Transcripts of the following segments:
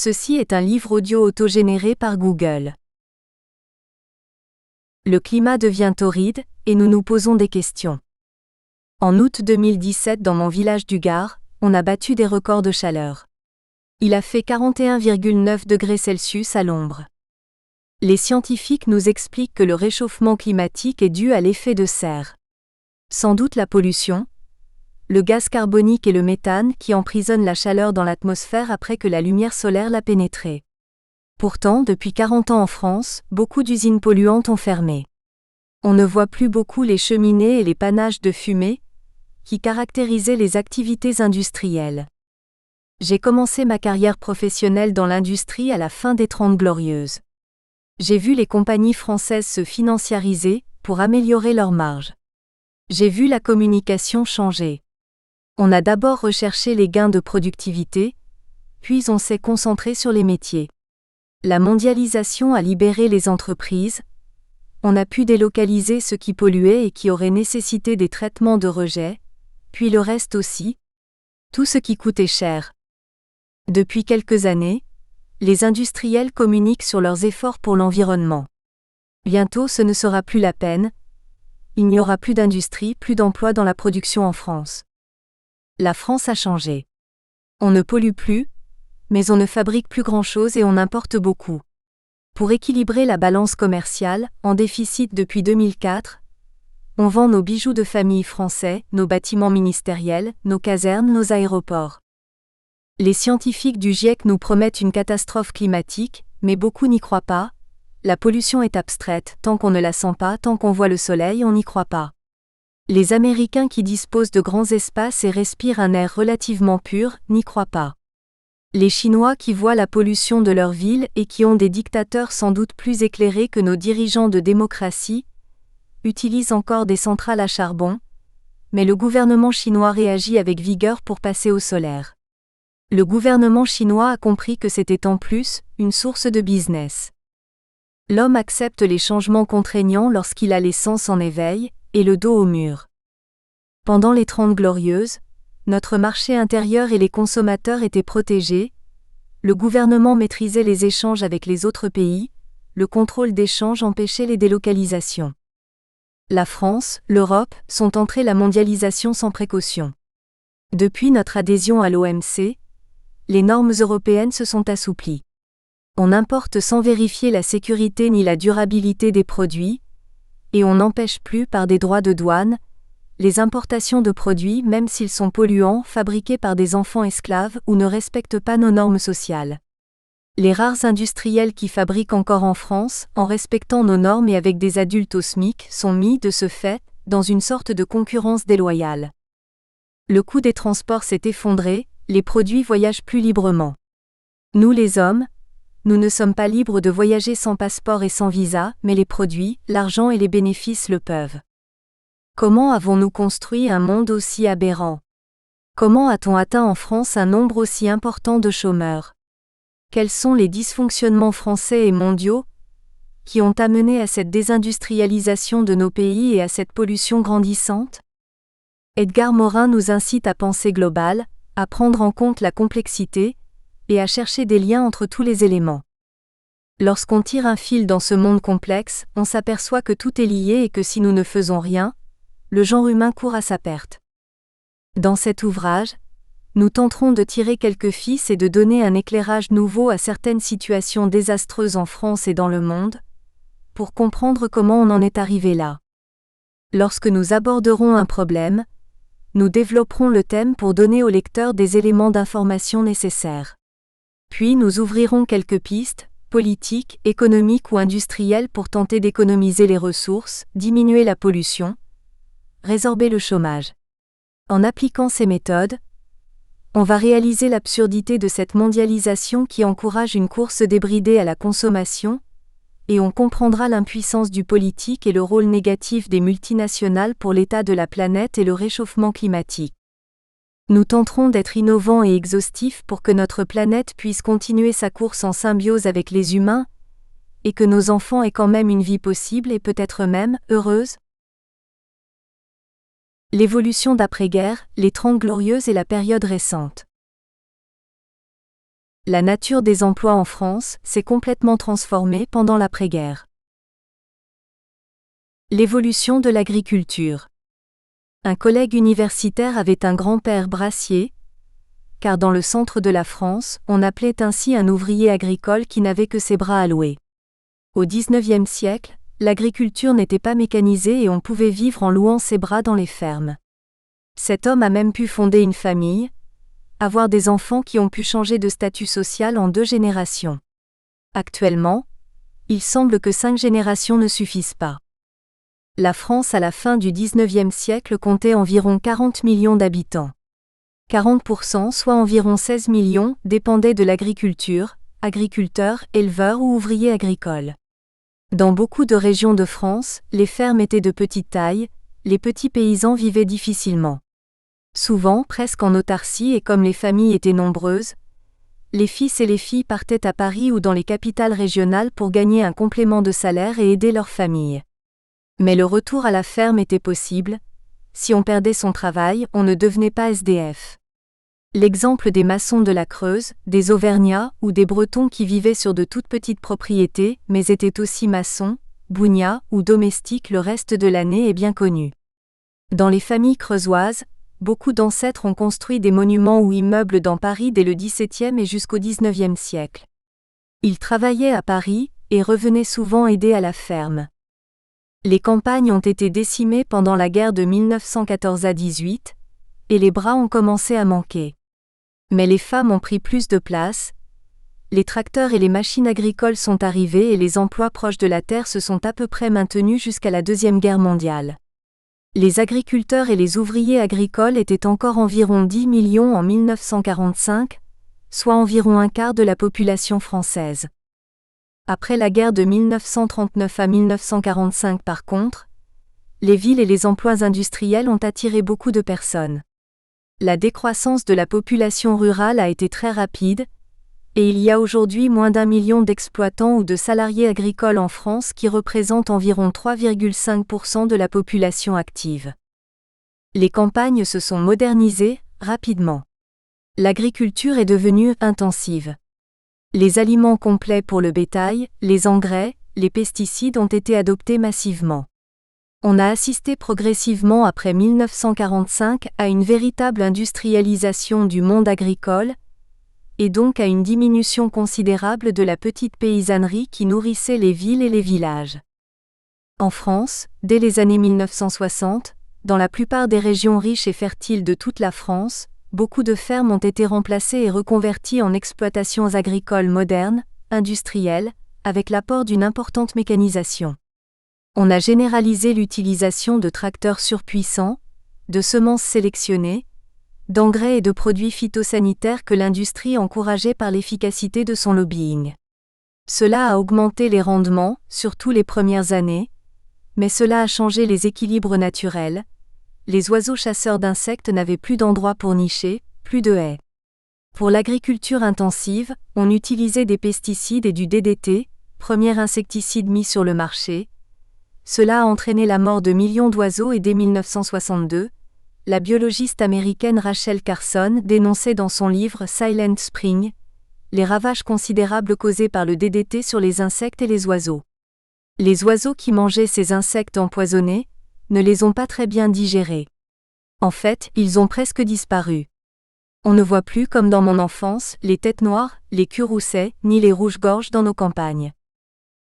Ceci est un livre audio autogénéré par Google. Le climat devient torride, et nous nous posons des questions. En août 2017 dans mon village du Gard, on a battu des records de chaleur. Il a fait 41,9 degrés Celsius à l'ombre. Les scientifiques nous expliquent que le réchauffement climatique est dû à l'effet de serre. Sans doute la pollution, le gaz carbonique et le méthane qui emprisonnent la chaleur dans l'atmosphère après que la lumière solaire l'a pénétrée. Pourtant, depuis 40 ans en France, beaucoup d'usines polluantes ont fermé. On ne voit plus beaucoup les cheminées et les panaches de fumée qui caractérisaient les activités industrielles. J'ai commencé ma carrière professionnelle dans l'industrie à la fin des 30 Glorieuses. J'ai vu les compagnies françaises se financiariser pour améliorer leurs marges. J'ai vu la communication changer. On a d'abord recherché les gains de productivité, puis on s'est concentré sur les métiers. La mondialisation a libéré les entreprises. On a pu délocaliser ce qui polluait et qui aurait nécessité des traitements de rejet, puis le reste aussi. Tout ce qui coûtait cher. Depuis quelques années, les industriels communiquent sur leurs efforts pour l'environnement. Bientôt ce ne sera plus la peine. Il n'y aura plus d'industrie, plus d'emplois dans la production en France. La France a changé. On ne pollue plus, mais on ne fabrique plus grand-chose et on importe beaucoup. Pour équilibrer la balance commerciale, en déficit depuis 2004, on vend nos bijoux de famille français, nos bâtiments ministériels, nos casernes, nos aéroports. Les scientifiques du GIEC nous promettent une catastrophe climatique, mais beaucoup n'y croient pas. La pollution est abstraite, tant qu'on ne la sent pas, tant qu'on voit le soleil, on n'y croit pas. Les Américains qui disposent de grands espaces et respirent un air relativement pur, n'y croient pas. Les Chinois qui voient la pollution de leur ville et qui ont des dictateurs sans doute plus éclairés que nos dirigeants de démocratie, utilisent encore des centrales à charbon, mais le gouvernement chinois réagit avec vigueur pour passer au solaire. Le gouvernement chinois a compris que c'était en plus une source de business. L'homme accepte les changements contraignants lorsqu'il a les sens en éveil et le dos au mur. Pendant les 30 Glorieuses, notre marché intérieur et les consommateurs étaient protégés, le gouvernement maîtrisait les échanges avec les autres pays, le contrôle d'échange empêchait les délocalisations. La France, l'Europe, sont entrées la mondialisation sans précaution. Depuis notre adhésion à l'OMC, les normes européennes se sont assouplies. On importe sans vérifier la sécurité ni la durabilité des produits, et on n'empêche plus par des droits de douane les importations de produits même s'ils sont polluants, fabriqués par des enfants esclaves ou ne respectent pas nos normes sociales. Les rares industriels qui fabriquent encore en France, en respectant nos normes et avec des adultes au SMIC, sont mis, de ce fait, dans une sorte de concurrence déloyale. Le coût des transports s'est effondré, les produits voyagent plus librement. Nous les hommes, nous ne sommes pas libres de voyager sans passeport et sans visa, mais les produits, l'argent et les bénéfices le peuvent. Comment avons-nous construit un monde aussi aberrant? Comment a-t-on atteint en France un nombre aussi important de chômeurs? Quels sont les dysfonctionnements français et mondiaux qui ont amené à cette désindustrialisation de nos pays et à cette pollution grandissante? Edgar Morin nous incite à penser global, à prendre en compte la complexité et à chercher des liens entre tous les éléments. Lorsqu'on tire un fil dans ce monde complexe, on s'aperçoit que tout est lié et que si nous ne faisons rien, le genre humain court à sa perte. Dans cet ouvrage, nous tenterons de tirer quelques fils et de donner un éclairage nouveau à certaines situations désastreuses en France et dans le monde, pour comprendre comment on en est arrivé là. Lorsque nous aborderons un problème, nous développerons le thème pour donner au lecteur des éléments d'information nécessaires. Puis nous ouvrirons quelques pistes, politiques, économiques ou industrielles pour tenter d'économiser les ressources, diminuer la pollution, résorber le chômage. En appliquant ces méthodes, on va réaliser l'absurdité de cette mondialisation qui encourage une course débridée à la consommation, et on comprendra l'impuissance du politique et le rôle négatif des multinationales pour l'état de la planète et le réchauffement climatique. Nous tenterons d'être innovants et exhaustifs pour que notre planète puisse continuer sa course en symbiose avec les humains, et que nos enfants aient quand même une vie possible et peut-être même heureuse. L'évolution d'après-guerre, les 30 Glorieuses et la période récente. La nature des emplois en France s'est complètement transformée pendant l'après-guerre. L'évolution de l'agriculture. Un collègue universitaire avait un grand-père brassier, car dans le centre de la France, on appelait ainsi un ouvrier agricole qui n'avait que ses bras à louer. Au XIXe siècle, l'agriculture n'était pas mécanisée et on pouvait vivre en louant ses bras dans les fermes. Cet homme a même pu fonder une famille, avoir des enfants qui ont pu changer de statut social en 2 générations. Actuellement, il semble que 5 générations ne suffisent pas. La France à la fin du XIXe siècle comptait environ 40 millions d'habitants. 40%, soit environ 16 millions, dépendaient de l'agriculture, agriculteurs, éleveurs ou ouvriers agricoles. Dans beaucoup de régions de France, les fermes étaient de petite taille, les petits paysans vivaient difficilement. Souvent, presque en autarcie et comme les familles étaient nombreuses, les fils et les filles partaient à Paris ou dans les capitales régionales pour gagner un complément de salaire et aider leur famille. Mais le retour à la ferme était possible. Si on perdait son travail, on ne devenait pas SDF. L'exemple des maçons de la Creuse, des Auvergnats ou des Bretons qui vivaient sur de toutes petites propriétés, mais étaient aussi maçons, bougnats ou domestiques le reste de l'année est bien connu. Dans les familles creusoises, beaucoup d'ancêtres ont construit des monuments ou immeubles dans Paris dès le XVIIe et jusqu'au XIXe siècle. Ils travaillaient à Paris et revenaient souvent aider à la ferme. Les campagnes ont été décimées pendant la guerre de 1914 à 18, et les bras ont commencé à manquer. Mais les femmes ont pris plus de place, les tracteurs et les machines agricoles sont arrivés et les emplois proches de la terre se sont à peu près maintenus jusqu'à la Deuxième Guerre mondiale. Les agriculteurs et les ouvriers agricoles étaient encore environ 10 millions en 1945, soit environ un quart de la population française. Après la guerre de 1939 à 1945 par contre, les villes et les emplois industriels ont attiré beaucoup de personnes. La décroissance de la population rurale a été très rapide, et il y a aujourd'hui moins d'1 million d'exploitants ou de salariés agricoles en France qui représentent environ 3,5% de la population active. Les campagnes se sont modernisées rapidement. L'agriculture est devenue intensive. Les aliments complets pour le bétail, les engrais, les pesticides ont été adoptés massivement. On a assisté progressivement après 1945 à une véritable industrialisation du monde agricole, et donc à une diminution considérable de la petite paysannerie qui nourrissait les villes et les villages. En France, dès les années 1960, dans la plupart des régions riches et fertiles de toute la France, beaucoup de fermes ont été remplacées et reconverties en exploitations agricoles modernes, industrielles, avec l'apport d'une importante mécanisation. On a généralisé l'utilisation de tracteurs surpuissants, de semences sélectionnées, d'engrais et de produits phytosanitaires que l'industrie encourageait par l'efficacité de son lobbying. Cela a augmenté les rendements, surtout les premières années, mais cela a changé les équilibres naturels. Les oiseaux chasseurs d'insectes n'avaient plus d'endroit pour nicher, plus de haies. Pour l'agriculture intensive, on utilisait des pesticides et du DDT, premier insecticide mis sur le marché. Cela a entraîné la mort de millions d'oiseaux et dès 1962, la biologiste américaine Rachel Carson dénonçait dans son livre Silent Spring les ravages considérables causés par le DDT sur les insectes et les oiseaux. Les oiseaux qui mangeaient ces insectes empoisonnés ne les ont pas très bien digérés. En fait, ils ont presque disparu. On ne voit plus comme dans mon enfance les têtes noires, les culs-roussets, ni les rouges-gorges dans nos campagnes.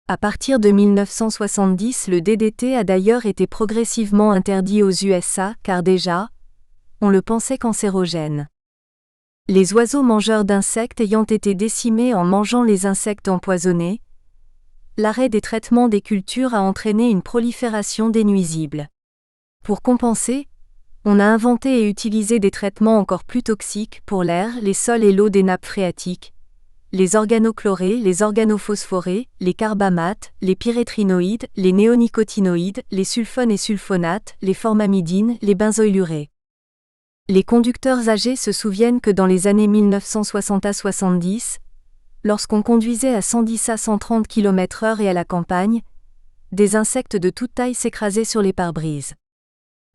À partir de 1970, le DDT a d'ailleurs été progressivement interdit aux USA car déjà, on le pensait cancérogène. Les oiseaux mangeurs d'insectes ayant été décimés en mangeant les insectes empoisonnés, l'arrêt des traitements des cultures a entraîné une prolifération des nuisibles. Pour compenser, on a inventé et utilisé des traitements encore plus toxiques pour l'air, les sols et l'eau des nappes phréatiques, les organochlorés, les organophosphorés, les carbamates, les pyrétrinoïdes, les néonicotinoïdes, les sulfones et sulfonates, les formamidines, les benzoylurés. Les conducteurs âgés se souviennent que dans les années 1960 à 70, lorsqu'on conduisait à 110 à 130 km/h et à la campagne, des insectes de toute taille s'écrasaient sur les pare-brises.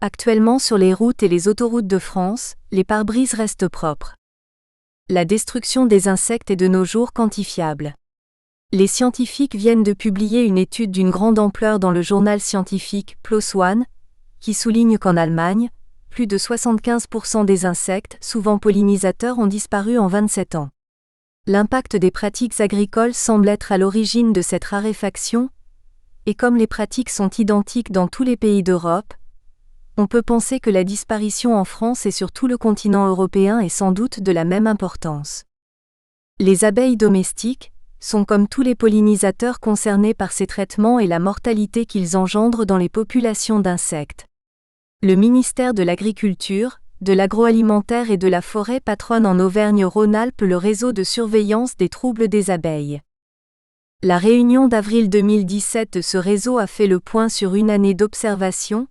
Actuellement sur les routes et les autoroutes de France, les pare-brises restent propres. La destruction des insectes est de nos jours quantifiable. Les scientifiques viennent de publier une étude d'une grande ampleur dans le journal scientifique PLOS ONE, qui souligne qu'en Allemagne, plus de 75% des insectes, souvent pollinisateurs, ont disparu en 27 ans. L'impact des pratiques agricoles semble être à l'origine de cette raréfaction, et comme les pratiques sont identiques dans tous les pays d'Europe, on peut penser que la disparition en France et sur tout le continent européen est sans doute de la même importance. Les abeilles domestiques sont comme tous les pollinisateurs concernés par ces traitements et la mortalité qu'ils engendrent dans les populations d'insectes. Le ministère de l'Agriculture, de l'Agroalimentaire et de la Forêt patronne en Auvergne-Rhône-Alpes le réseau de surveillance des troubles des abeilles. La réunion d'avril 2017 de ce réseau a fait le point sur une année d'observation,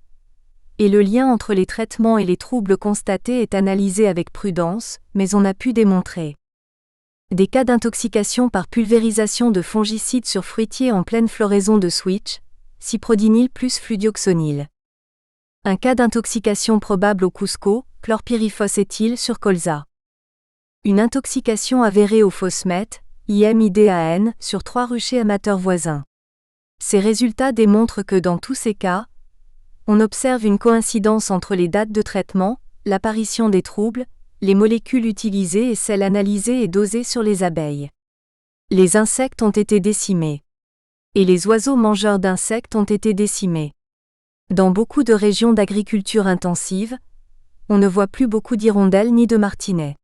et le lien entre les traitements et les troubles constatés est analysé avec prudence, mais on a pu démontrer des cas d'intoxication par pulvérisation de fongicides sur fruitiers en pleine floraison de switch, cyprodinyl plus fludioxonil. Un cas d'intoxication probable au Cusco, chlorpyrifos-éthyle sur colza. Une intoxication avérée au phosmète, IMIDAN, sur 3 ruchers amateurs voisins. Ces résultats démontrent que dans tous ces cas, on observe une coïncidence entre les dates de traitement, l'apparition des troubles, les molécules utilisées et celles analysées et dosées sur les abeilles. Les insectes ont été décimés. Et les oiseaux mangeurs d'insectes ont été décimés. Dans beaucoup de régions d'agriculture intensive, on ne voit plus beaucoup d'hirondelles ni de martinets.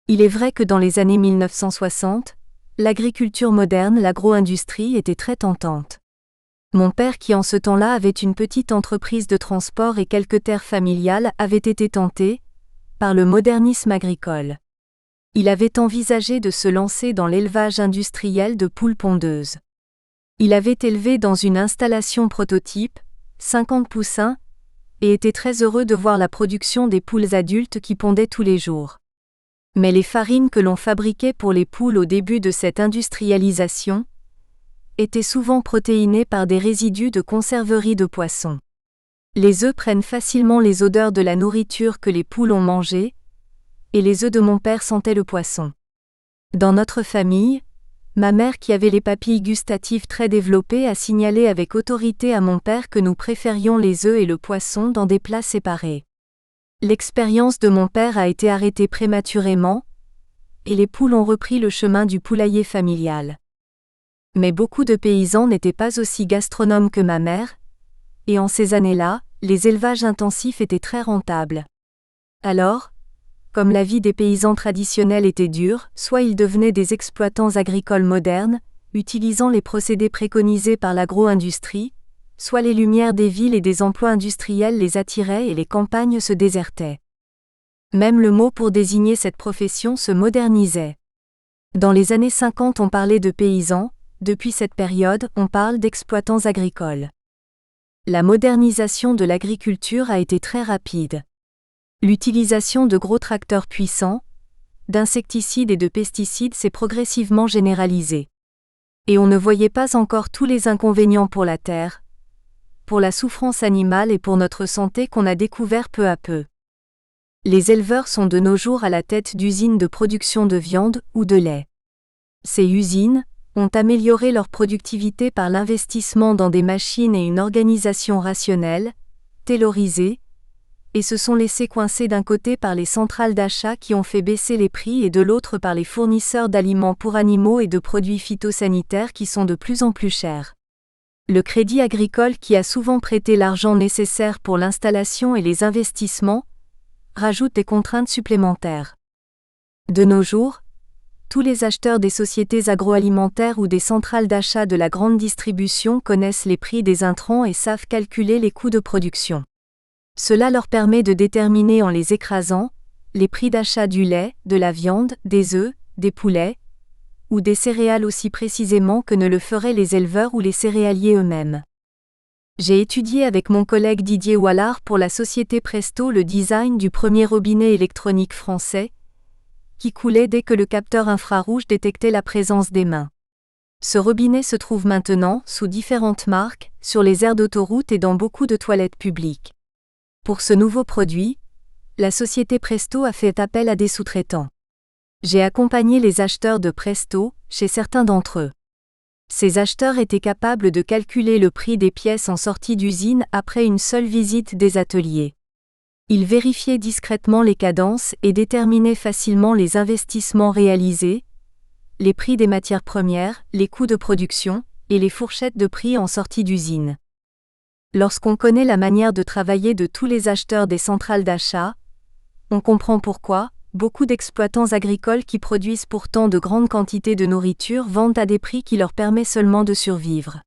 Il est vrai que dans les années 1960, l'agriculture moderne, l'agro-industrie était très tentante. Mon père qui en ce temps-là avait une petite entreprise de transport et quelques terres familiales avait été tenté par le modernisme agricole. Il avait envisagé de se lancer dans l'élevage industriel de poules pondeuses. Il avait élevé dans une installation prototype 50 poussins et était très heureux de voir la production des poules adultes qui pondaient tous les jours. Mais les farines que l'on fabriquait pour les poules au début de cette industrialisation étaient souvent protéinées par des résidus de conserverie de poissons. Les œufs prennent facilement les odeurs de la nourriture que les poules ont mangée, et les œufs de mon père sentaient le poisson. Dans notre famille, ma mère qui avait les papilles gustatives très développées a signalé avec autorité à mon père que nous préférions les œufs et le poisson dans des plats séparés. L'expérience de mon père a été arrêtée prématurément, et les poules ont repris le chemin du poulailler familial. Mais beaucoup de paysans n'étaient pas aussi gastronomes que ma mère, et en ces années-là, les élevages intensifs étaient très rentables. Alors, comme la vie des paysans traditionnels était dure, soit ils devenaient des exploitants agricoles modernes, utilisant les procédés préconisés par l'agro-industrie, soit les lumières des villes et des emplois industriels les attiraient et les campagnes se désertaient. Même le mot pour désigner cette profession se modernisait. Dans les années 50 on parlait de paysans, depuis cette période on parle d'exploitants agricoles. La modernisation de l'agriculture a été très rapide. L'utilisation de gros tracteurs puissants, d'insecticides et de pesticides s'est progressivement généralisée. Et on ne voyait pas encore tous les inconvénients pour la terre, pour la souffrance animale et pour notre santé qu'on a découvert peu à peu. Les éleveurs sont de nos jours à la tête d'usines de production de viande ou de lait. Ces usines ont amélioré leur productivité par l'investissement dans des machines et une organisation rationnelle, taylorisée, et se sont laissés coincer d'un côté par les centrales d'achat qui ont fait baisser les prix et de l'autre par les fournisseurs d'aliments pour animaux et de produits phytosanitaires qui sont de plus en plus chers. Le Crédit Agricole qui a souvent prêté l'argent nécessaire pour l'installation et les investissements rajoute des contraintes supplémentaires. De nos jours, tous les acheteurs des sociétés agroalimentaires ou des centrales d'achat de la grande distribution connaissent les prix des intrants et savent calculer les coûts de production. Cela leur permet de déterminer en les écrasant les prix d'achat du lait, de la viande, des œufs, des poulets ou des céréales aussi précisément que ne le feraient les éleveurs ou les céréaliers eux-mêmes. J'ai étudié avec mon collègue Didier Wallard pour la société Presto le design du premier robinet électronique français, qui coulait dès que le capteur infrarouge détectait la présence des mains. Ce robinet se trouve maintenant, sous différentes marques, sur les aires d'autoroute et dans beaucoup de toilettes publiques. Pour ce nouveau produit, la société Presto a fait appel à des sous-traitants. J'ai accompagné les acheteurs de Presto, chez certains d'entre eux. Ces acheteurs étaient capables de calculer le prix des pièces en sortie d'usine après une seule visite des ateliers. Ils vérifiaient discrètement les cadences et déterminaient facilement les investissements réalisés, les prix des matières premières, les coûts de production, et les fourchettes de prix en sortie d'usine. Lorsqu'on connaît la manière de travailler de tous les acheteurs des centrales d'achat, on comprend pourquoi beaucoup d'exploitants agricoles qui produisent pourtant de grandes quantités de nourriture vendent à des prix qui leur permettent seulement de survivre.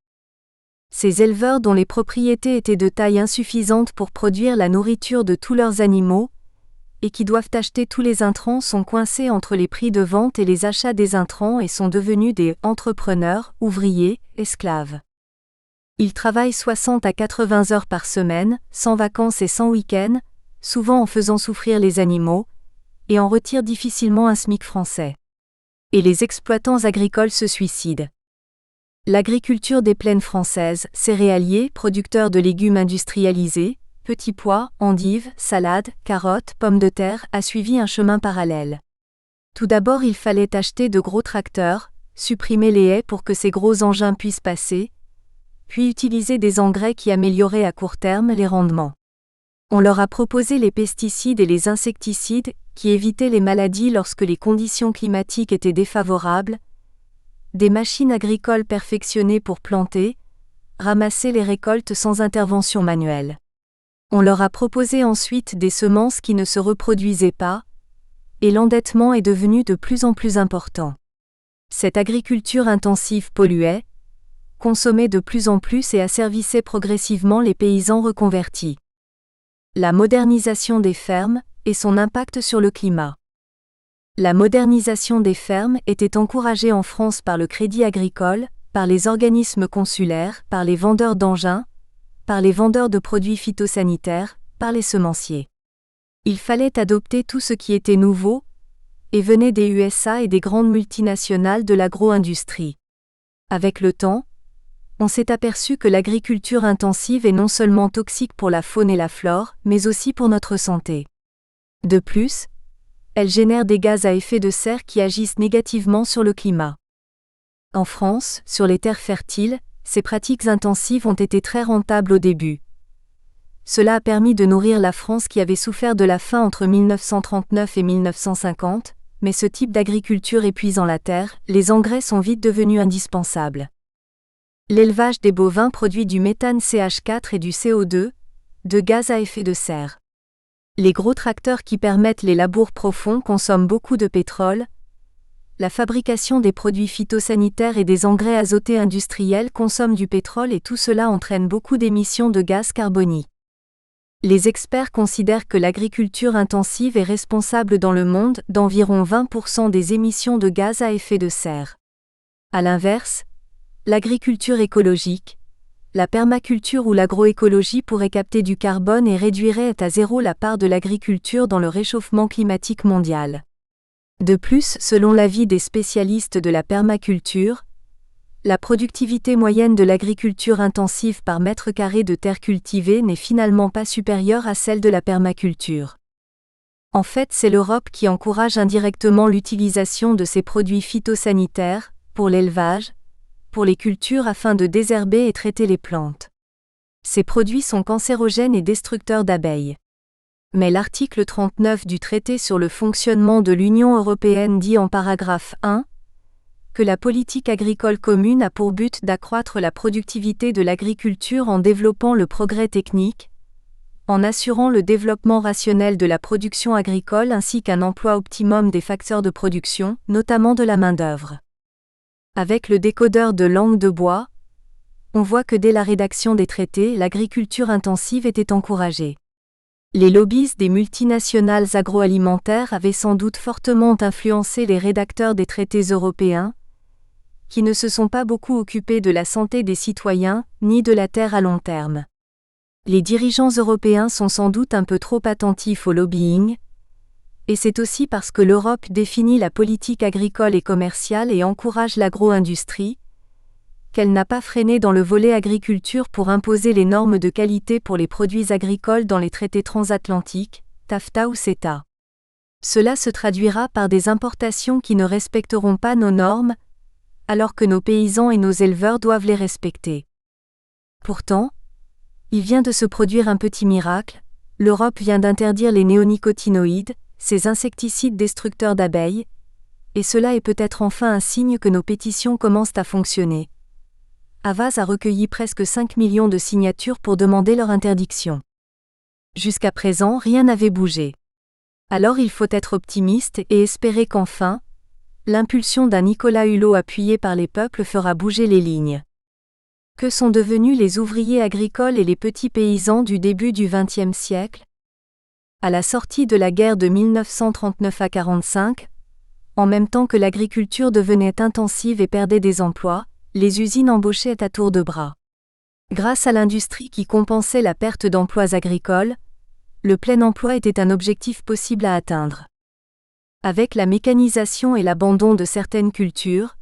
Ces éleveurs dont les propriétés étaient de taille insuffisante pour produire la nourriture de tous leurs animaux, et qui doivent acheter tous les intrants sont coincés entre les prix de vente et les achats des intrants et sont devenus des entrepreneurs, ouvriers, esclaves. Ils travaillent 60 à 80 heures par semaine, sans vacances et sans week-end, souvent en faisant souffrir les animaux, et en retirent difficilement un SMIC français. Et les exploitants agricoles se suicident. L'agriculture des plaines françaises, céréaliers, producteurs de légumes industrialisés, petits pois, endives, salades, carottes, pommes de terre, a suivi un chemin parallèle. Tout d'abord, il fallait acheter de gros tracteurs, supprimer les haies pour que ces gros engins puissent passer, puis utiliser des engrais qui amélioraient à court terme les rendements. On leur a proposé les pesticides et les insecticides, qui évitaient les maladies lorsque les conditions climatiques étaient défavorables, des machines agricoles perfectionnées pour planter, ramasser les récoltes sans intervention manuelle. On leur a proposé ensuite des semences qui ne se reproduisaient pas, et l'endettement est devenu de plus en plus important. Cette agriculture intensive polluait, consommait de plus en plus et asservissait progressivement les paysans reconvertis. La modernisation des fermes et son impact sur le climat. La modernisation des fermes était encouragée en France par le Crédit Agricole, par les organismes consulaires, par les vendeurs d'engins, par les vendeurs de produits phytosanitaires, par les semenciers. Il fallait adopter tout ce qui était nouveau, et venait des USA et des grandes multinationales de l'agro-industrie. Avec le temps, on s'est aperçu que l'agriculture intensive est non seulement toxique pour la faune et la flore, mais aussi pour notre santé. De plus, elle génère des gaz à effet de serre qui agissent négativement sur le climat. En France, sur les terres fertiles, ces pratiques intensives ont été très rentables au début. Cela a permis de nourrir la France qui avait souffert de la faim entre 1939 et 1950, mais ce type d'agriculture épuisant la terre, les engrais sont vite devenus indispensables. L'élevage des bovins produit du méthane CH4 et du CO2, de gaz à effet de serre. Les gros tracteurs qui permettent les labours profonds consomment beaucoup de pétrole. La fabrication des produits phytosanitaires et des engrais azotés industriels consomme du pétrole et tout cela entraîne beaucoup d'émissions de gaz carbonique. Les experts considèrent que l'agriculture intensive est responsable dans le monde d'environ 20% des émissions de gaz à effet de serre. À l'inverse, l'agriculture écologique, la permaculture ou l'agroécologie pourrait capter du carbone et réduirait à zéro la part de l'agriculture dans le réchauffement climatique mondial. De plus, selon l'avis des spécialistes de la permaculture, la productivité moyenne de l'agriculture intensive par mètre carré de terre cultivée n'est finalement pas supérieure à celle de la permaculture. En fait, c'est l'Europe qui encourage indirectement l'utilisation de ces produits phytosanitaires, pour l'élevage, pour les cultures afin de désherber et traiter les plantes. Ces produits sont cancérogènes et destructeurs d'abeilles. Mais l'article 39 du traité sur le fonctionnement de l'Union européenne dit en paragraphe 1 que la politique agricole commune a pour but d'accroître la productivité de l'agriculture en développant le progrès technique, en assurant le développement rationnel de la production agricole ainsi qu'un emploi optimum des facteurs de production, notamment de la main-d'œuvre. Avec le décodeur de langue de bois, on voit que dès la rédaction des traités, l'agriculture intensive était encouragée. Les lobbies des multinationales agroalimentaires avaient sans doute fortement influencé les rédacteurs des traités européens, qui ne se sont pas beaucoup occupés de la santé des citoyens, ni de la terre à long terme. Les dirigeants européens sont sans doute un peu trop attentifs au lobbying, et c'est aussi parce que l'Europe définit la politique agricole et commerciale et encourage l'agro-industrie, qu'elle n'a pas freiné dans le volet agriculture pour imposer les normes de qualité pour les produits agricoles dans les traités transatlantiques, TAFTA ou CETA. Cela se traduira par des importations qui ne respecteront pas nos normes, alors que nos paysans et nos éleveurs doivent les respecter. Pourtant, il vient de se produire un petit miracle, l'Europe vient d'interdire les néonicotinoïdes, ces insecticides destructeurs d'abeilles, et cela est peut-être enfin un signe que nos pétitions commencent à fonctionner. Havas a recueilli presque 5 millions de signatures pour demander leur interdiction. Jusqu'à présent, rien n'avait bougé. Alors il faut être optimiste et espérer qu'enfin, l'impulsion d'un Nicolas Hulot appuyé par les peuples fera bouger les lignes. Que sont devenus les ouvriers agricoles et les petits paysans du début du XXe siècle ? À la sortie de la guerre de 1939 à 1945, en même temps que l'agriculture devenait intensive et perdait des emplois, les usines embauchaient à tour de bras. Grâce à l'industrie qui compensait la perte d'emplois agricoles, le plein emploi était un objectif possible à atteindre. Avec la mécanisation et l'abandon de certaines cultures,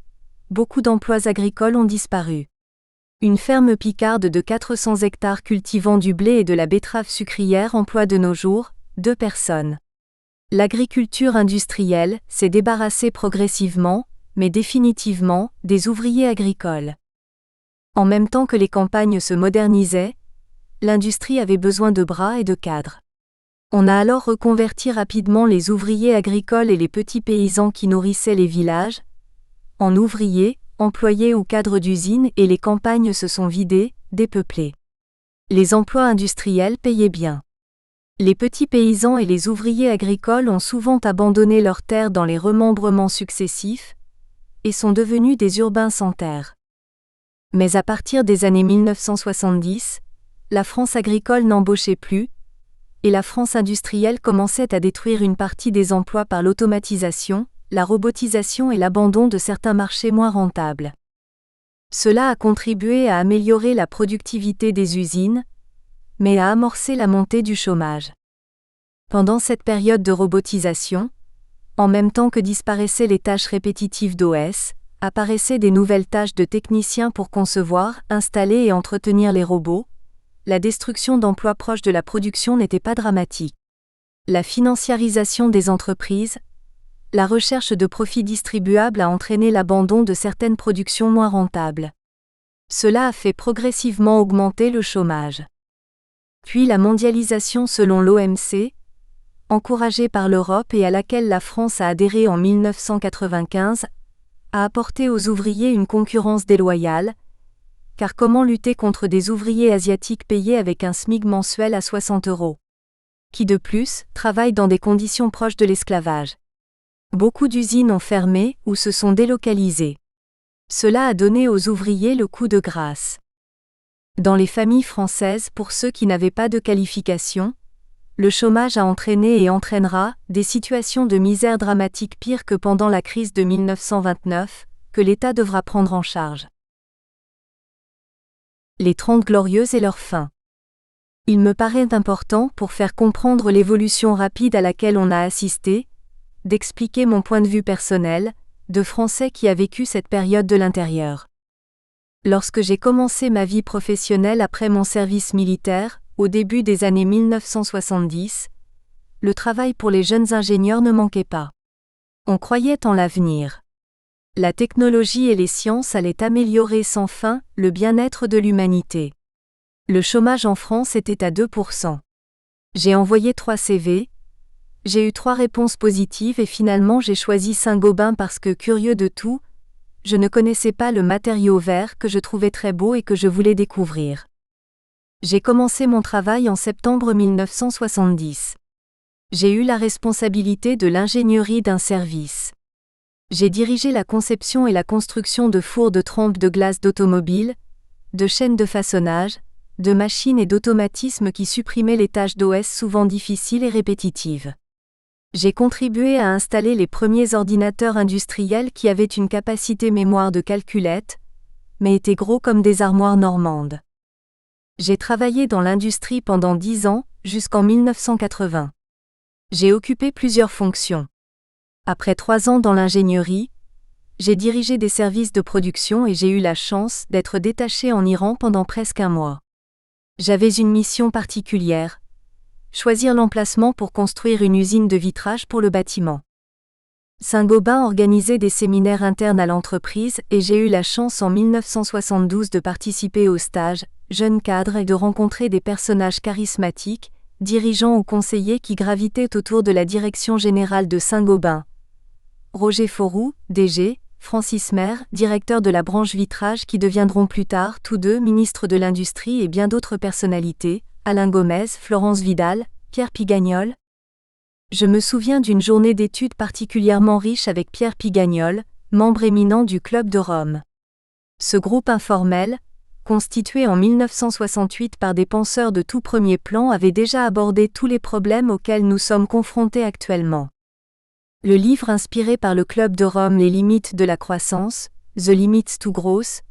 beaucoup d'emplois agricoles ont disparu. Une ferme picarde de 400 hectares cultivant du blé et de la betterave sucrière emploie de nos jours 2 personnes. L'agriculture industrielle s'est débarrassée progressivement, mais définitivement, des ouvriers agricoles. En même temps que les campagnes se modernisaient, l'industrie avait besoin de bras et de cadres. On a alors reconverti rapidement les ouvriers agricoles et les petits paysans qui nourrissaient les villages en ouvriers, employés ou cadres d'usines et les campagnes se sont vidées, dépeuplées. Les emplois industriels payaient bien. Les petits paysans et les ouvriers agricoles ont souvent abandonné leurs terres dans les remembrements successifs et sont devenus des urbains sans terre. Mais à partir des années 1970, la France agricole n'embauchait plus, et la France industrielle commençait à détruire une partie des emplois par l'automatisation, la robotisation et l'abandon de certains marchés moins rentables. Cela a contribué à améliorer la productivité des usines, mais a amorcé la montée du chômage. Pendant cette période de robotisation, en même temps que disparaissaient les tâches répétitives d'OS, apparaissaient des nouvelles tâches de techniciens pour concevoir, installer et entretenir les robots. La destruction d'emplois proches de la production n'était pas dramatique. La financiarisation des entreprises, la recherche de profits distribuables a entraîné l'abandon de certaines productions moins rentables. Cela a fait progressivement augmenter le chômage. Puis la mondialisation selon l'OMC, encouragée par l'Europe et à laquelle la France a adhéré en 1995, a apporté aux ouvriers une concurrence déloyale, car comment lutter contre des ouvriers asiatiques payés avec un SMIC mensuel à 60 €, qui de plus, travaillent dans des conditions proches de l'esclavage. Beaucoup d'usines ont fermé ou se sont délocalisées. Cela a donné aux ouvriers le coup de grâce. Dans les familles françaises, pour ceux qui n'avaient pas de qualification, le chômage a entraîné et entraînera des situations de misère dramatique pires que pendant la crise de 1929, que l'État devra prendre en charge. Les 30 Glorieuses et leur fin. Il me paraît important, pour faire comprendre l'évolution rapide à laquelle on a assisté, d'expliquer mon point de vue personnel, de Français qui a vécu cette période de l'intérieur. Lorsque j'ai commencé ma vie professionnelle après mon service militaire, au début des années 1970, le travail pour les jeunes ingénieurs ne manquait pas. On croyait en l'avenir. La technologie et les sciences allaient améliorer sans fin le bien-être de l'humanité. Le chômage en France était à 2%. J'ai envoyé 3 CV, j'ai eu 3 réponses positives et finalement j'ai choisi Saint-Gobain parce que, curieux de tout, je ne connaissais pas le matériau vert que je trouvais très beau et que je voulais découvrir. J'ai commencé mon travail en septembre 1970. J'ai eu la responsabilité de l'ingénierie d'un service. J'ai dirigé la conception et la construction de fours de trempe de glace d'automobile, de chaînes de façonnage, de machines et d'automatismes qui supprimaient les tâches d'OS souvent difficiles et répétitives. J'ai contribué à installer les premiers ordinateurs industriels qui avaient une capacité mémoire de calculette, mais étaient gros comme des armoires normandes. J'ai travaillé dans l'industrie pendant 10 ans, jusqu'en 1980. J'ai occupé plusieurs fonctions. Après 3 ans dans l'ingénierie, j'ai dirigé des services de production et j'ai eu la chance d'être détaché en Iran pendant presque un mois. J'avais une mission particulière. choisir l'emplacement pour construire une usine de vitrage pour le bâtiment. Saint-Gobain organisait des séminaires internes à l'entreprise et j'ai eu la chance en 1972 de participer au stage Jeunes cadres et de rencontrer des personnages charismatiques, dirigeants ou conseillers qui gravitaient autour de la direction générale de Saint-Gobain. Roger Fauroux, DG, Francis Maire, directeur de la branche vitrage qui deviendront plus tard tous deux ministres de l'Industrie et bien d'autres personnalités, Alain Gomez, Florence Vidal, Pierre Pigagnol. Je me souviens d'une journée d'études particulièrement riche avec Pierre Pigagnol, membre éminent du Club de Rome. Ce groupe informel, constitué en 1968 par des penseurs de tout premier plan, avait déjà abordé tous les problèmes auxquels nous sommes confrontés actuellement. Le livre inspiré par le Club de Rome Les limites de la croissance, The Limits to Growth,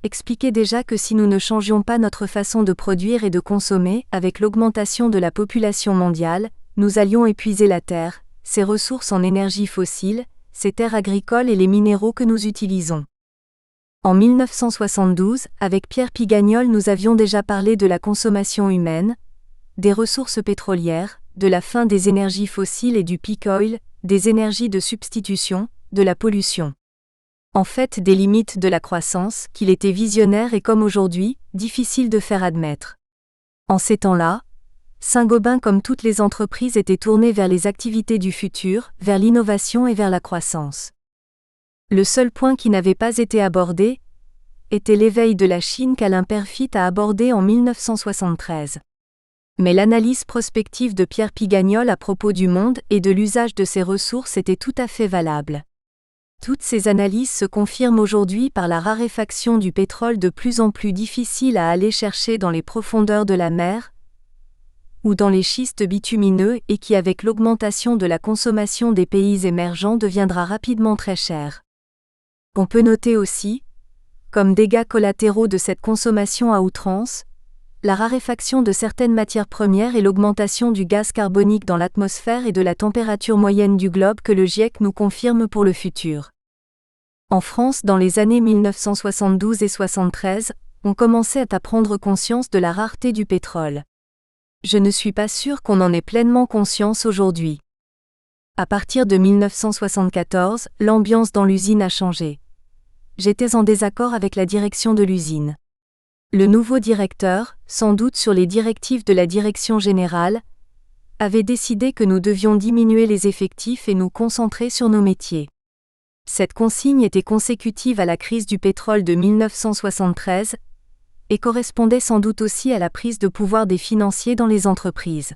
expliquait déjà que si nous ne changions pas notre façon de produire et de consommer, avec l'augmentation de la population mondiale, nous allions épuiser la Terre, ses ressources en énergie fossile, ses terres agricoles et les minéraux que nous utilisons. En 1972, avec Pierre Pigagnol, nous avions déjà parlé de la consommation humaine, des ressources pétrolières, de la fin des énergies fossiles et du peak oil, des énergies de substitution, de la pollution. En fait, des limites de la croissance, qu'il était visionnaire et comme aujourd'hui, difficile de faire admettre. En ces temps-là, Saint-Gobain comme toutes les entreprises était tourné vers les activités du futur, vers l'innovation et vers la croissance. Le seul point qui n'avait pas été abordé était l'éveil de la Chine qu'Alain Perfit a abordé en 1973. Mais l'analyse prospective de Pierre Pigagnol à propos du monde et de l'usage de ses ressources était tout à fait valable. Toutes ces analyses se confirment aujourd'hui par la raréfaction du pétrole de plus en plus difficile à aller chercher dans les profondeurs de la mer, ou dans les schistes bitumineux et qui avec l'augmentation de la consommation des pays émergents deviendra rapidement très cher. On peut noter aussi, comme dégâts collatéraux de cette consommation à outrance, la raréfaction de certaines matières premières et l'augmentation du gaz carbonique dans l'atmosphère et de la température moyenne du globe que le GIEC nous confirme pour le futur. En France, dans les années 1972 et 73, on commençait à prendre conscience de la rareté du pétrole. Je ne suis pas sûr qu'on en ait pleinement conscience aujourd'hui. À partir de 1974, l'ambiance dans l'usine a changé. J'étais en désaccord avec la direction de l'usine. Le nouveau directeur, sans doute sur les directives de la direction générale, avait décidé que nous devions diminuer les effectifs et nous concentrer sur nos métiers. Cette consigne était consécutive à la crise du pétrole de 1973, et correspondait sans doute aussi à la prise de pouvoir des financiers dans les entreprises.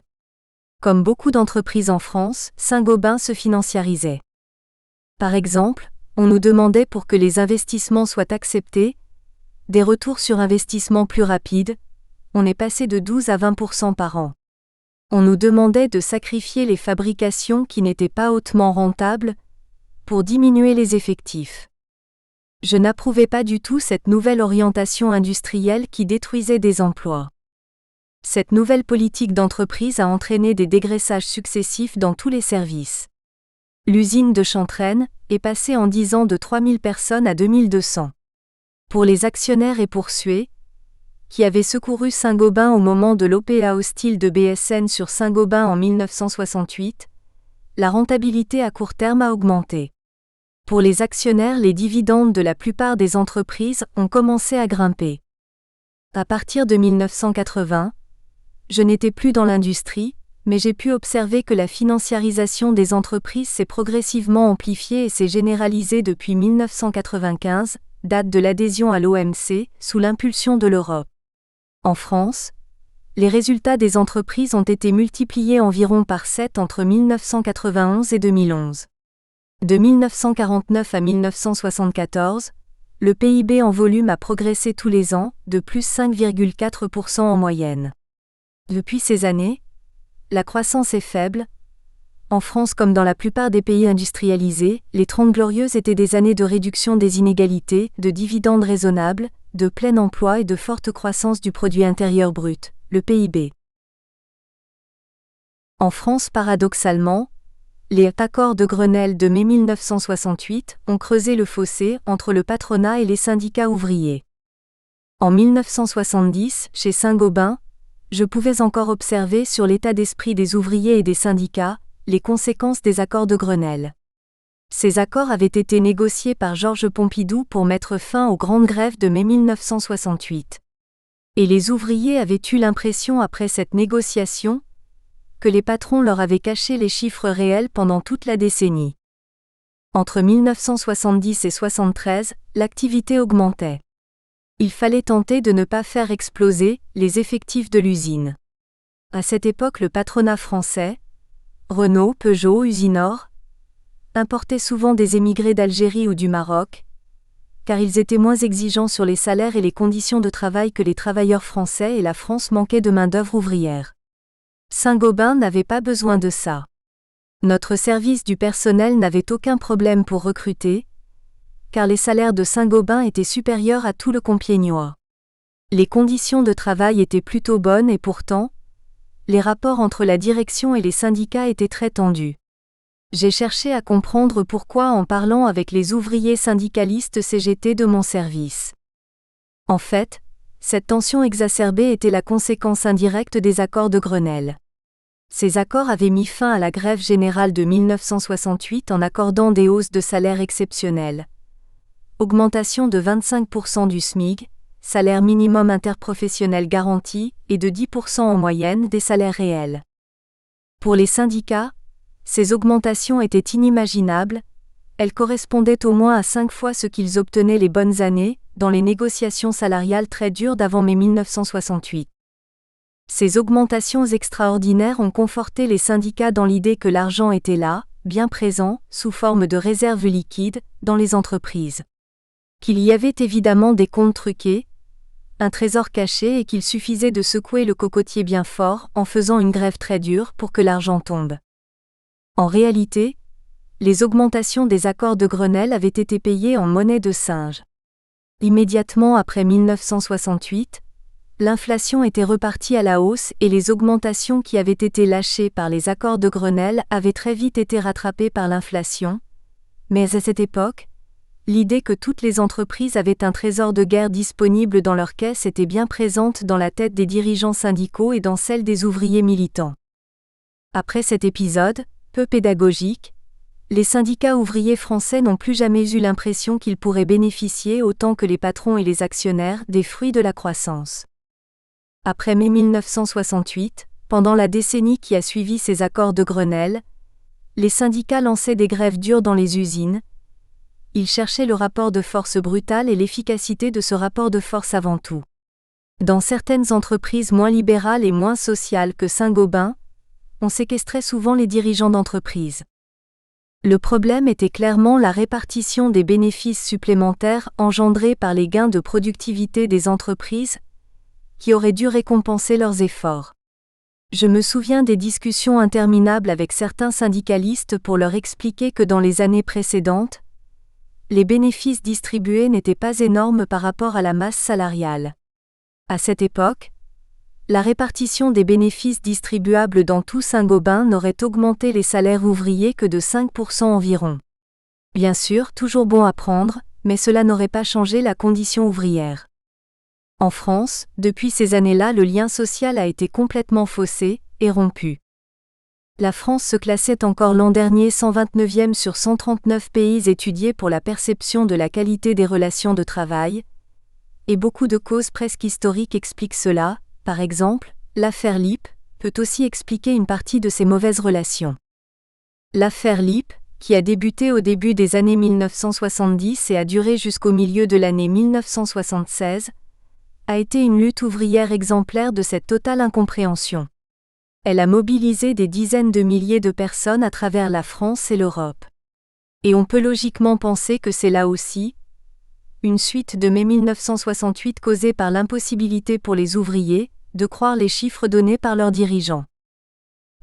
Comme beaucoup d'entreprises en France, Saint-Gobain se financiarisait. Par exemple, on nous demandait pour que les investissements soient acceptés, des retours sur investissement plus rapides, on est passé de 12 à 20% par an. On nous demandait de sacrifier les fabrications qui n'étaient pas hautement rentables, pour diminuer les effectifs. Je n'approuvais pas du tout cette nouvelle orientation industrielle qui détruisait des emplois. Cette nouvelle politique d'entreprise a entraîné des dégraissages successifs dans tous les services. L'usine de Chantraine est passée en 10 ans de 3000 personnes à 2200. Pour les actionnaires et pour Suez, qui avait secouru Saint-Gobain au moment de l'OPA hostile de BSN sur Saint-Gobain en 1968, la rentabilité à court terme a augmenté. Pour les actionnaires, les dividendes de la plupart des entreprises ont commencé à grimper. À partir de 1980, je n'étais plus dans l'industrie, mais j'ai pu observer que la financiarisation des entreprises s'est progressivement amplifiée et s'est généralisée depuis 1995, date de l'adhésion à l'OMC, sous l'impulsion de l'Europe. En France, les résultats des entreprises ont été multipliés environ par 7 entre 1991 et 2011. De 1949 à 1974, le PIB en volume a progressé tous les ans, de plus 5,4% en moyenne. Depuis ces années, la croissance est faible. En France comme dans la plupart des pays industrialisés, les 30 glorieuses étaient des années de réduction des inégalités, de dividendes raisonnables, de plein emploi et de forte croissance du produit intérieur brut, le PIB. En France, paradoxalement, les accords de Grenelle de mai 1968 ont creusé le fossé entre le patronat et les syndicats ouvriers. En 1970, chez Saint-Gobain, je pouvais encore observer sur l'état d'esprit des ouvriers et des syndicats les conséquences des accords de Grenelle. Ces accords avaient été négociés par Georges Pompidou pour mettre fin aux grandes grèves de mai 1968. Et les ouvriers avaient eu l'impression après cette négociation que les patrons leur avaient caché les chiffres réels pendant toute la décennie. Entre 1970 et 1973, l'activité augmentait. Il fallait tenter de ne pas faire exploser les effectifs de l'usine. À cette époque, le patronat français, Renault, Peugeot, Usinor, importait souvent des émigrés d'Algérie ou du Maroc, car ils étaient moins exigeants sur les salaires et les conditions de travail que les travailleurs français et la France manquait de main-d'œuvre ouvrière. Saint-Gobain n'avait pas besoin de ça. Notre service du personnel n'avait aucun problème pour recruter, car les salaires de Saint-Gobain étaient supérieurs à tout le Compiègnois. Les conditions de travail étaient plutôt bonnes et pourtant, les rapports entre la direction et les syndicats étaient très tendus. J'ai cherché à comprendre pourquoi en parlant avec les ouvriers syndicalistes CGT de mon service. En fait, cette tension exacerbée était la conséquence indirecte des accords de Grenelle. Ces accords avaient mis fin à la grève générale de 1968 en accordant des hausses de salaire exceptionnelles. Augmentation de 25% du SMIC, salaire minimum interprofessionnel garanti, et de 10% en moyenne des salaires réels. Pour les syndicats, ces augmentations étaient inimaginables, elles correspondaient au moins à 5 fois ce qu'ils obtenaient les bonnes années, dans les négociations salariales très dures d'avant mai 1968. Ces augmentations extraordinaires ont conforté les syndicats dans l'idée que l'argent était là, bien présent, sous forme de réserves liquides, dans les entreprises. Qu'il y avait évidemment des comptes truqués, un trésor caché et qu'il suffisait de secouer le cocotier bien fort en faisant une grève très dure pour que l'argent tombe. En réalité, les augmentations des accords de Grenelle avaient été payées en monnaie de singe. Immédiatement après 1968, l'inflation était repartie à la hausse et les augmentations qui avaient été lâchées par les accords de Grenelle avaient très vite été rattrapées par l'inflation. Mais à cette époque, l'idée que toutes les entreprises avaient un trésor de guerre disponible dans leurs caisses était bien présente dans la tête des dirigeants syndicaux et dans celle des ouvriers militants. Après cet épisode, peu pédagogique, les syndicats ouvriers français n'ont plus jamais eu l'impression qu'ils pourraient bénéficier autant que les patrons et les actionnaires des fruits de la croissance. Après mai 1968, pendant la décennie qui a suivi ces accords de Grenelle, les syndicats lançaient des grèves dures dans les usines. Ils cherchaient le rapport de force brutal et l'efficacité de ce rapport de force avant tout. Dans certaines entreprises moins libérales et moins sociales que Saint-Gobain, on séquestrait souvent les dirigeants d'entreprise. Le problème était clairement la répartition des bénéfices supplémentaires engendrés par les gains de productivité des entreprises, qui auraient dû récompenser leurs efforts. Je me souviens des discussions interminables avec certains syndicalistes pour leur expliquer que dans les années précédentes, les bénéfices distribués n'étaient pas énormes par rapport à la masse salariale. À cette époque, la répartition des bénéfices distribuables dans tout Saint-Gobain n'aurait augmenté les salaires ouvriers que de 5% environ. Bien sûr, toujours bon à prendre, mais cela n'aurait pas changé la condition ouvrière. En France, depuis ces années-là, le lien social a été complètement faussé et rompu. La France se classait encore l'an dernier 129e sur 139 pays étudiés pour la perception de la qualité des relations de travail, et beaucoup de causes presque historiques expliquent cela. Par exemple, l'affaire LIP peut aussi expliquer une partie de ces mauvaises relations. L'affaire LIP, qui a débuté au début des années 1970 et a duré jusqu'au milieu de l'année 1976, a été une lutte ouvrière exemplaire de cette totale incompréhension. Elle a mobilisé des dizaines de milliers de personnes à travers la France et l'Europe. Et on peut logiquement penser que c'est là aussi une suite de mai 1968 causée par l'impossibilité pour les ouvriers de croire les chiffres donnés par leurs dirigeants.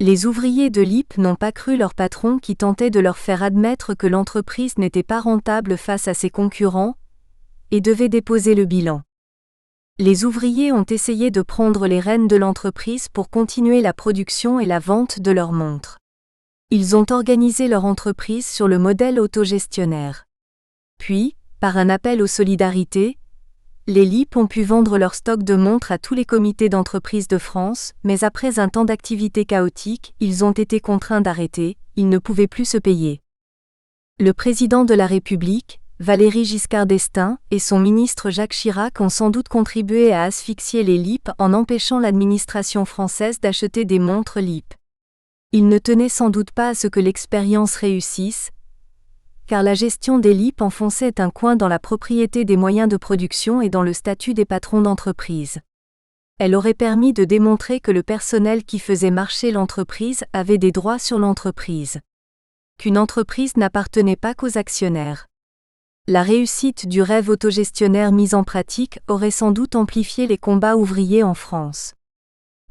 Les ouvriers de LIP n'ont pas cru leur patron qui tentait de leur faire admettre que l'entreprise n'était pas rentable face à ses concurrents et devait déposer le bilan. Les ouvriers ont essayé de prendre les rênes de l'entreprise pour continuer la production et la vente de leurs montres. Ils ont organisé leur entreprise sur le modèle autogestionnaire. Puis, par un appel aux solidarités, Les LIP ont pu vendre leur stock de montres à tous les comités d'entreprise de France, mais après un temps d'activité chaotique, ils ont été contraints d'arrêter, ils ne pouvaient plus se payer. Le président de la République, Valéry Giscard d'Estaing, et son ministre Jacques Chirac ont sans doute contribué à asphyxier les LIP en empêchant l'administration française d'acheter des montres LIP. Ils ne tenaient sans doute pas à ce que l'expérience réussisse, car la gestion des LIP enfonçait un coin dans la propriété des moyens de production et dans le statut des patrons d'entreprise. Elle aurait permis de démontrer que le personnel qui faisait marcher l'entreprise avait des droits sur l'entreprise. Qu'une entreprise n'appartenait pas qu'aux actionnaires. La réussite du rêve autogestionnaire mis en pratique aurait sans doute amplifié les combats ouvriers en France.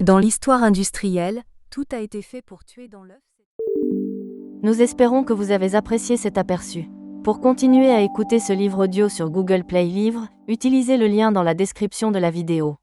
Dans l'histoire industrielle, tout a été fait pour tuer dans l'œuf. Nous espérons que vous avez apprécié cet aperçu. Pour continuer à écouter ce livre audio sur Google Play Livres, utilisez le lien dans la description de la vidéo.